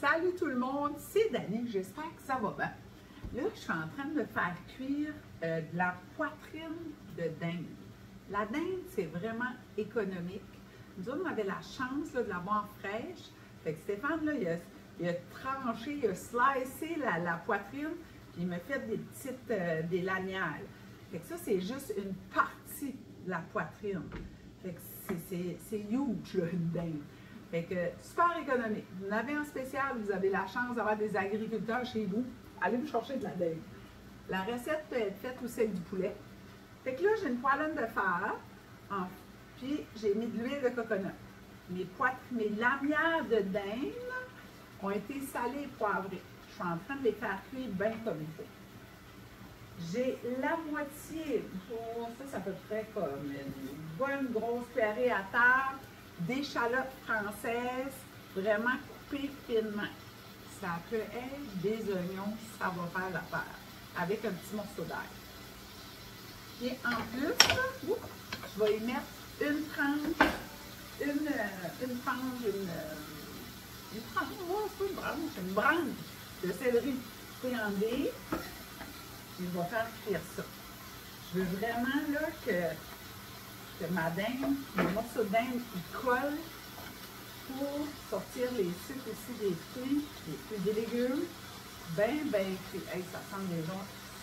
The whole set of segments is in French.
Salut tout le monde, c'est Dani, j'espère que ça va bien. Là, je suis en train de faire cuire de la poitrine de dinde. La dinde, c'est vraiment économique. Nous autres, on avait la chance là, de l'avoir fraîche. Fait que Stéphane, là, il a tranché, il a slicé la poitrine, puis il m'a fait des petites des lanières. Fait que ça, c'est juste une partie de la poitrine. Fait que c'est huge, là, une dinde. Fait que super économique. Vous en avez en spécial, vous avez la chance d'avoir des agriculteurs chez vous. Allez vous chercher de la dinde. La recette peut être faite aussi avec du poulet. Fait que là, j'ai une poêlonne de fer, puis j'ai mis de l'huile de coconut. Mes lanières de dinde ont été salées et poivrées. Je suis en train de les faire cuire bien comme il faut. J'ai la moitié, ça à peu près comme une bonne grosse cuillerée à table d'échalotes françaises, vraiment coupées finement. Ça peut être des oignons, ça va faire l'affaire, avec un petit morceau d'ail. Et en plus, je vais y mettre une tranche, une branche de céleri friandé. Je vais faire cuire ça. Je veux vraiment là que ma dinde, le morceau de dinde, il colle pour sortir les sucres aussi des fruits, des légumes, bien cuits. Hey, ça sent déjà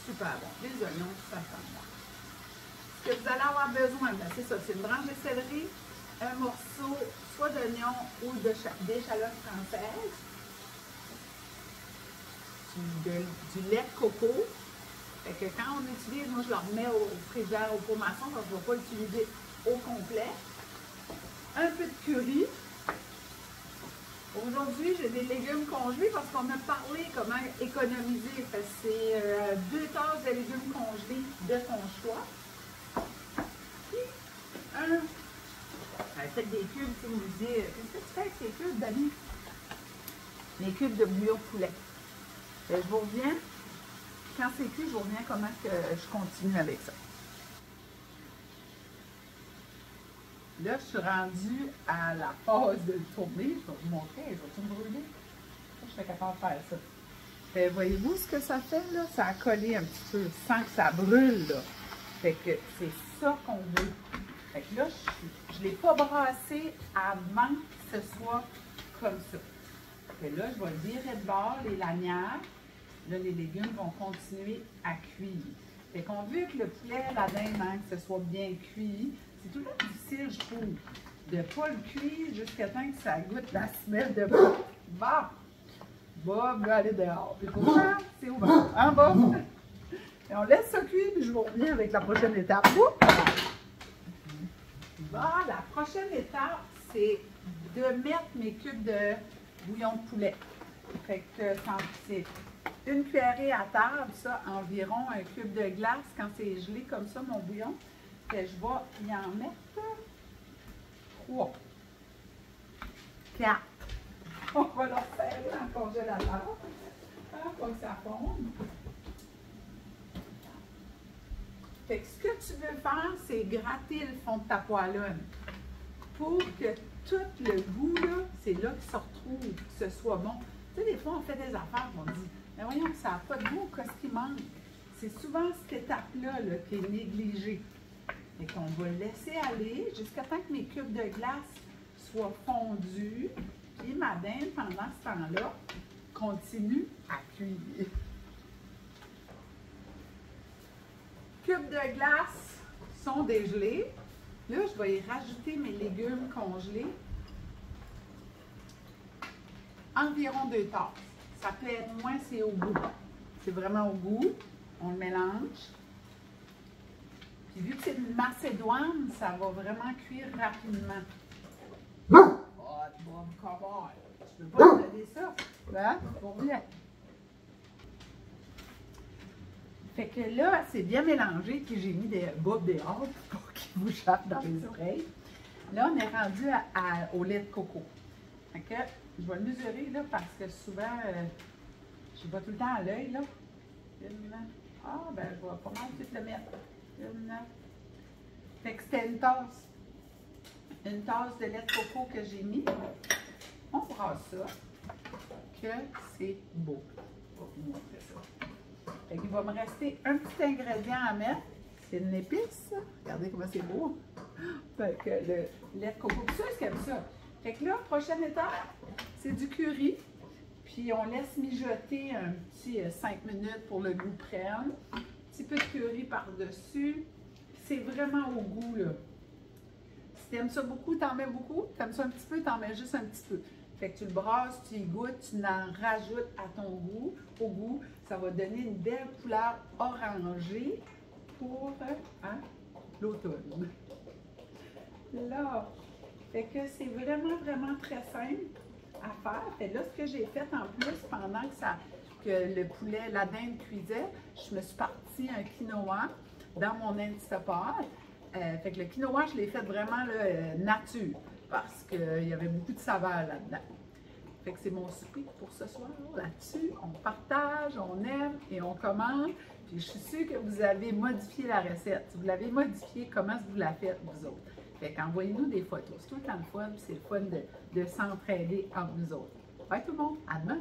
super bon. Les oignons, ça sent bon. Ce que vous allez avoir besoin, c'est ça, c'est une branche de céleri, un morceau soit d'oignon ou d'échalote française, du lait de coco. Fait que quand on utilise, moi je le remets au frigidaire, au pot maçon, parce que je ne vais pas l'utiliser au complet. Un peu de curry. Aujourd'hui, j'ai des légumes congelés parce qu'on a parlé comment économiser. C'est 2 tasses de légumes congelés de ton choix. Puis, faites des cubes, si vous me dites, qu'est-ce que tu fais avec ces cubes, Dani? Les cubes de bouillon de poulet. Et je vous reviens. Quand c'est cuit, je vous reviens comment que je continue avec ça. Là, je suis rendue à la phase de tourner. Je vais vous montrer. Je vais tout brûler. Je suis capable de faire ça. Voyez-vous ce que ça fait, là? Ça a collé un petit peu sans que ça brûle, là. Fait que c'est ça qu'on veut. Fait que là, je ne l'ai pas brassé avant que ce soit comme ça. Fait que là, je vais le virer de bord, les lanières. Là, les légumes vont continuer à cuire. Fait qu'on veut que le poulet, la dinde, que ce soit bien cuit. C'est tout le temps difficile, je trouve, de ne pas le cuire jusqu'à temps que ça goûte la semelle de Bob. Bob veut aller dehors. Puis pourquoi? C'est ouvert. Hein, Bob? Et on laisse ça cuire, puis je vous reviens avec la prochaine étape. Bon, la prochaine étape, c'est de mettre mes cubes de bouillon de poulet. Fait que c'est une cuillerée à table, ça, environ un cube de glace. Quand c'est gelé comme ça, mon bouillon, que je vais y en mettre 3, 4. On va leur faire dans le congélateur pour que ça fonde. Fait que ce que tu veux faire, c'est gratter le fond de ta poêlonne pour que tout le goût, là, c'est là qu'il se retrouve, que ce soit bon. Tu sais, des fois, on fait des affaires, on dit, mais voyons, ça n'a pas de goût, qu'est-ce qui manque? C'est souvent cette étape-là là, qui est négligée. Et qu'on va laisser aller jusqu'à temps que mes cubes de glace soient fondus. Puis ma dinde, pendant ce temps-là, continue à cuire. Cubes de glace sont dégelés. Là, je vais y rajouter mes légumes congelés. Environ 2 tasses. Ça peut être moins, c'est au goût. C'est vraiment au goût. On le mélange. Puis vu que c'est une macédoine, ça va vraiment cuire rapidement. Oh, come on! Je ne peux pas te donner ça. Hein? Pour bien. Fait que là, c'est bien mélangé, puis j'ai mis des bobs dehors pour qu'ils vous chappent dans les oreilles. Là, on est rendu au lait de coco. Fait que je vais le mesurer là, parce que souvent, je ne vais pas tout le temps à l'œil. Là. Ben, je vais pas mal tout le mettre. Fait que c'était une tasse. Une tasse de lait de coco que j'ai mis. On brasse ça. que c'est beau. Je vais vous montrer ça. Fait qu'il va me rester un petit ingrédient à mettre. C'est une épice. Regardez comment c'est beau. Fait que le lait de coco. Puis ça, c'est comme ça. Fait que là, prochaine étape, c'est du curry. Puis on laisse mijoter un petit 5 minutes pour le goût prenne. Un petit peu de curry par-dessus. C'est vraiment au goût, là. Si tu aimes ça beaucoup, t'en mets beaucoup. Tu aimes ça un petit peu, t'en mets juste un petit peu. Fait que tu le brasses, tu y goûtes, tu en rajoutes à ton goût, au goût. Ça va donner une belle couleur orangée pour l'automne. Là, fait que c'est vraiment, vraiment très simple à faire. Fait là, ce que j'ai fait en plus, pendant que le poulet, la dinde cuisait, je me suis partie un quinoa dans mon Instapot. Fait que le quinoa, je l'ai fait vraiment nature, parce qu'il y avait beaucoup de saveur là-dedans. Fait que c'est mon souper pour ce soir. Là-dessus, on partage, on aime et on commande. Puis je suis sûre que vous avez modifié la recette. Si vous l'avez modifiée, comment vous la faites, vous autres? Fait qu'envoyez-nous des photos. C'est tout le temps le fun, c'est le fun de s'entraider entre nous autres. Bye tout le monde, à demain!